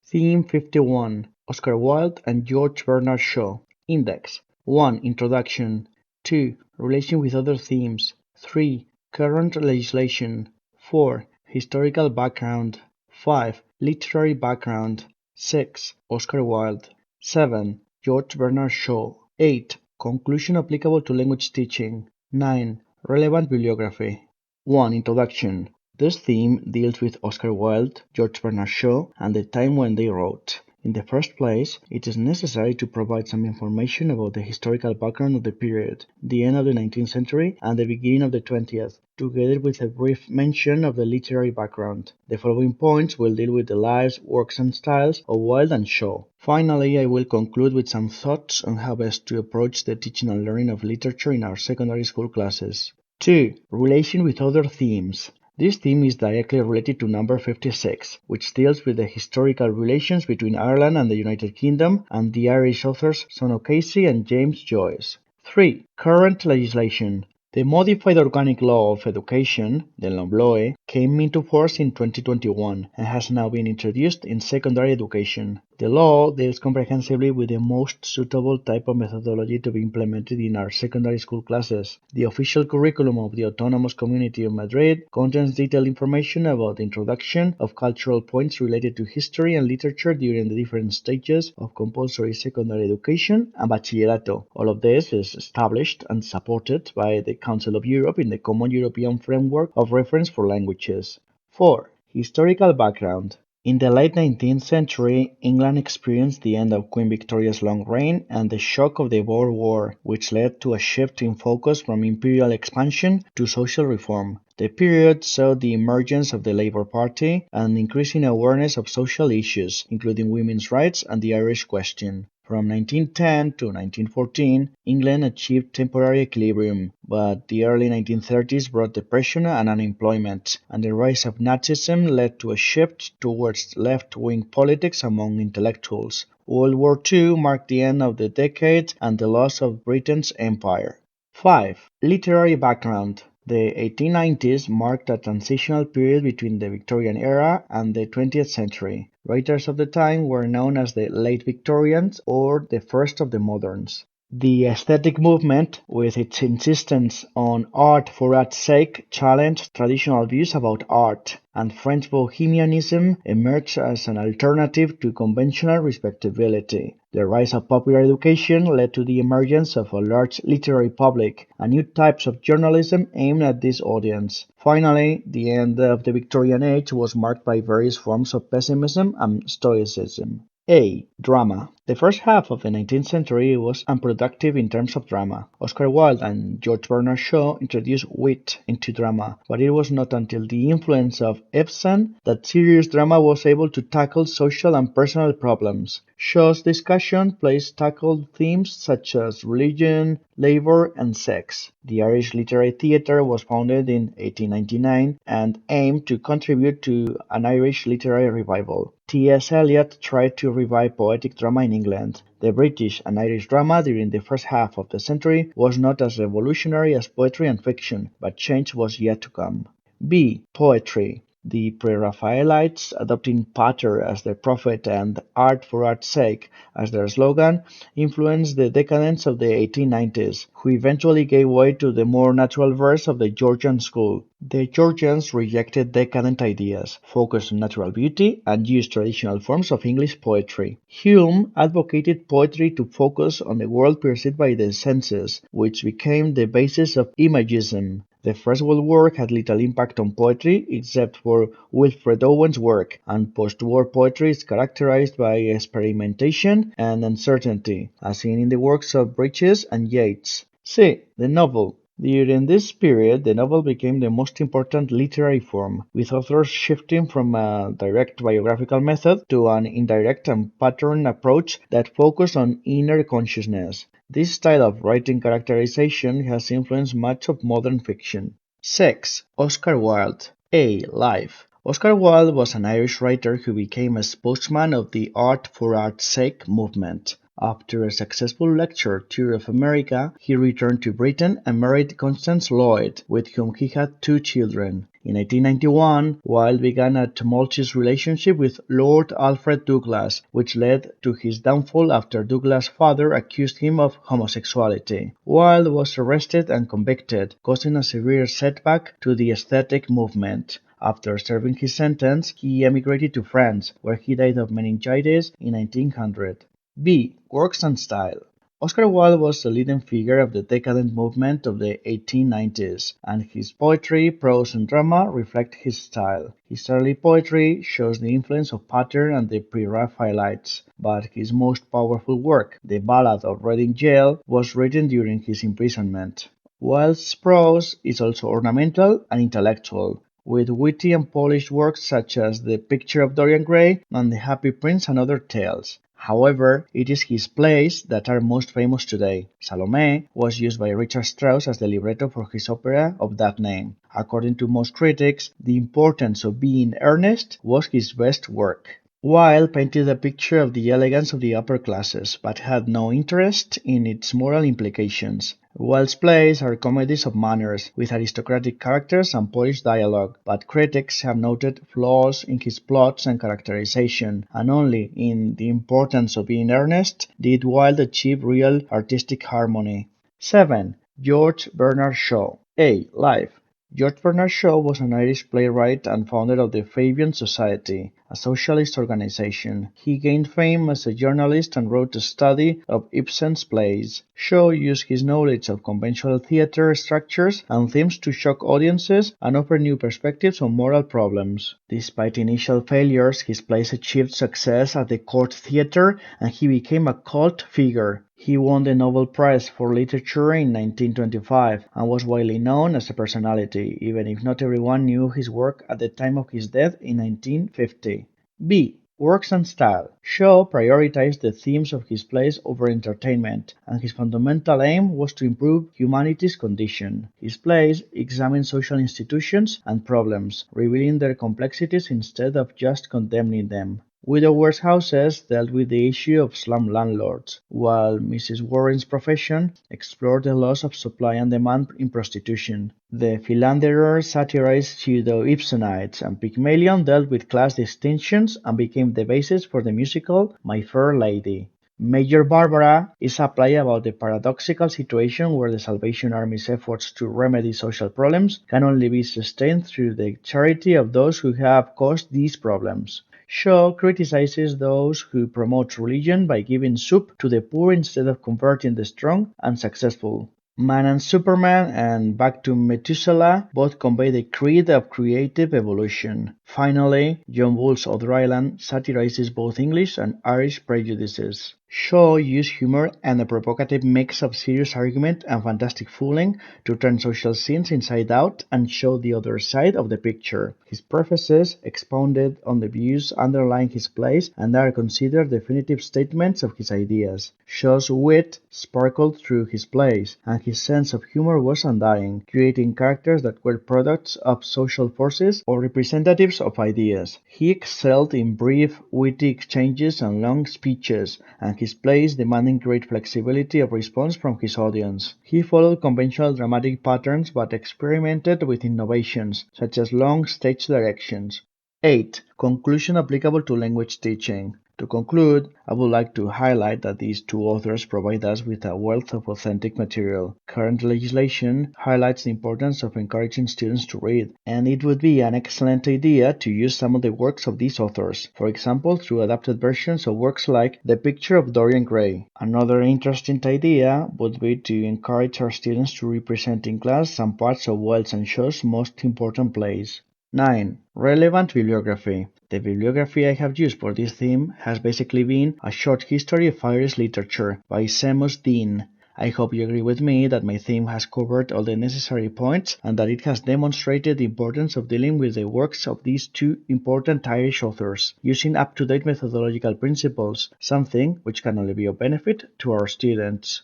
Theme 51: Oscar Wilde and George Bernard Shaw. Index: 1. Introduction. 2. Relation with other themes. 3. Current legislation. 4. Historical background. 5. Literary background. 6. Oscar Wilde. 7. George Bernard Shaw. 8. Conclusion applicable to language teaching. 9. Relevant bibliography. 1. Introduction. This theme deals with Oscar Wilde, George Bernard Shaw, and the time when they wrote. In the first place, it is necessary to provide some information about the historical background of the period, the end of the 19th century and the beginning of the 20th, together with a brief mention of the literary background. The following points will deal with the lives, works and styles of Wilde and Shaw. Finally, I will conclude with some thoughts on how best to approach the teaching and learning of literature in our secondary school classes. 2. Relation with other themes. This theme is directly related to number 56, which deals with the historical relations between Ireland and the United Kingdom and the Irish authors Son O'Casey and James Joyce. 3. Current legislation. The Modified Organic Law of Education, the LOMLOE, came into force in 2021 and has now been introduced in secondary education. The law deals comprehensively with the most suitable type of methodology to be implemented in our secondary school classes. The official curriculum of the Autonomous Community of Madrid contains detailed information about the introduction of cultural points related to history and literature during the different stages of compulsory secondary education and bachillerato. All of this is established and supported by the Council of Europe in the Common European Framework of Reference for Languages. 4. Historical background. In the late 19th century, England experienced the end of Queen Victoria's long reign and the shock of the Boer War, which led to a shift in focus from imperial expansion to social reform. The period saw the emergence of the Labour Party and increasing awareness of social issues, including women's rights and the Irish question. From 1910 to 1914, England achieved temporary equilibrium, but the early 1930s brought depression and unemployment, and the rise of Nazism led to a shift towards left-wing politics among intellectuals. World War II marked the end of the decade and the loss of Britain's empire. 5. Literary background. The 1890s marked a transitional period between the Victorian era and the 20th century. Writers of the time were known as the Late Victorians or the first of the moderns. The aesthetic movement, with its insistence on art for art's sake, challenged traditional views about art, and French bohemianism emerged as an alternative to conventional respectability. The rise of popular education led to the emergence of a large literary public and new types of journalism aimed at this audience. Finally, the end of the Victorian age was marked by various forms of pessimism and stoicism. A. Drama. The first half of the 19th century was unproductive in terms of drama. Oscar Wilde and George Bernard Shaw introduced wit into drama, but it was not until the influence of Ibsen that serious drama was able to tackle social and personal problems. Shaw's discussion tackled themes such as religion, labor, and sex. The Irish Literary Theatre was founded in 1899 and aimed to contribute to an Irish literary revival. T.S. Eliot tried to revive poetic drama in England. The British and Irish drama during the first half of the century was not as revolutionary as poetry and fiction, but change was yet to come. B. Poetry. The Pre-Raphaelites, adopting Pater as their prophet and art for art's sake as their slogan, influenced the decadence of the 1890s, who eventually gave way to the more natural verse of the Georgian school. The Georgians rejected decadent ideas, focused on natural beauty, and used traditional forms of English poetry. Hume advocated poetry to focus on the world perceived by the senses, which became the basis of imagism. The First World War had little impact on poetry except for Wilfred Owen's work, and post-war poetry is characterized by experimentation and uncertainty, as seen in the works of Bridges and Yeats. C. The novel. During this period, the novel became the most important literary form, with authors shifting from a direct biographical method to an indirect and patterned approach that focused on inner consciousness. This style of writing characterization has influenced much of modern fiction. 6. Oscar Wilde. A. Life. Oscar Wilde was an Irish writer who became a spokesman of the art for art's sake movement. After a successful lecture tour of America, he returned to Britain and married Constance Lloyd, with whom he had 2 children. In 1891, Wilde began a tumultuous relationship with Lord Alfred Douglas, which led to his downfall after Douglas' father accused him of homosexuality. Wilde was arrested and convicted, causing a severe setback to the aesthetic movement. After serving his sentence, he emigrated to France, where he died of meningitis in 1900. B. Works and style. Oscar Wilde was a leading figure of the decadent movement of the 1890s, and his poetry, prose, and drama reflect his style. His early poetry shows the influence of pattern and the pre-Raphaelites, but his most powerful work, The Ballad of Reading Gaol, was written during his imprisonment. Wilde's prose is also ornamental and intellectual, with witty and polished works such as The Picture of Dorian Gray and The Happy Prince and Other Tales. However, it is his plays that are most famous today. Salome was used by Richard Strauss as the libretto for his opera of that name. According to most critics, The Importance of Being Earnest was his best work. Wilde painted a picture of the elegance of the upper classes, but had no interest in its moral implications. Wilde's plays are comedies of manners, with aristocratic characters and polished dialogue, but critics have noted flaws in his plots and characterization, and only in The Importance of Being Earnest did Wilde achieve real artistic harmony. 7. George Bernard Shaw. A. Life. George Bernard Shaw was an Irish playwright and founder of the Fabian Society, a socialist organization. He gained fame as a journalist and wrote a study of Ibsen's plays. Shaw used his knowledge of conventional theater structures and themes to shock audiences and offer new perspectives on moral problems. Despite initial failures, his plays achieved success at the court theater and he became a cult figure. He won the Nobel Prize for Literature in 1925 and was widely known as a personality, even if not everyone knew his work at the time of his death in 1950. B. Works and style. Shaw prioritized the themes of his plays over entertainment, and his fundamental aim was to improve humanity's condition. His plays examine social institutions and problems, revealing their complexities instead of just condemning them. Widowers' Houses dealt with the issue of slum landlords, while Mrs. Warren's Profession explored the loss of supply and demand in prostitution. The Philanderer satirized pseudo-Ibsenites, and Pygmalion dealt with class distinctions and became the basis for the musical My Fair Lady. Major Barbara is a play about the paradoxical situation where the Salvation Army's efforts to remedy social problems can only be sustained through the charity of those who have caused these problems. Shaw criticizes those who promote religion by giving soup to the poor instead of converting the strong and successful. Man and Superman and Back to Methuselah both convey the creed of creative evolution. Finally, John Bull's Other Island satirizes both English and Irish prejudices. Shaw used humor and a provocative mix of serious argument and fantastic fooling to turn social scenes inside out and show the other side of the picture. His prefaces expounded on the views underlying his plays and are considered definitive statements of his ideas. Shaw's wit sparkled through his plays, and his sense of humor was undying, creating characters that were products of social forces or representatives of ideas. He excelled in brief, witty exchanges and long speeches, and his plays demanding great flexibility of response from his audience. He followed conventional dramatic patterns but experimented with innovations, such as long stage directions. 8. Conclusion applicable to language teaching. To conclude, I would like to highlight that these two authors provide us with a wealth of authentic material. Current legislation highlights the importance of encouraging students to read, and it would be an excellent idea to use some of the works of these authors, for example through adapted versions of works like The Picture of Dorian Gray. Another interesting idea would be to encourage our students to represent in class some parts of Wilde's and Shaw's most important plays. 9. Relevant bibliography. The bibliography I have used for this theme has basically been A Short History of Irish Literature by Seamus Dean. I hope you agree with me that my theme has covered all the necessary points and that it has demonstrated the importance of dealing with the works of these two important Irish authors, using up-to-date methodological principles, something which can only be of benefit to our students.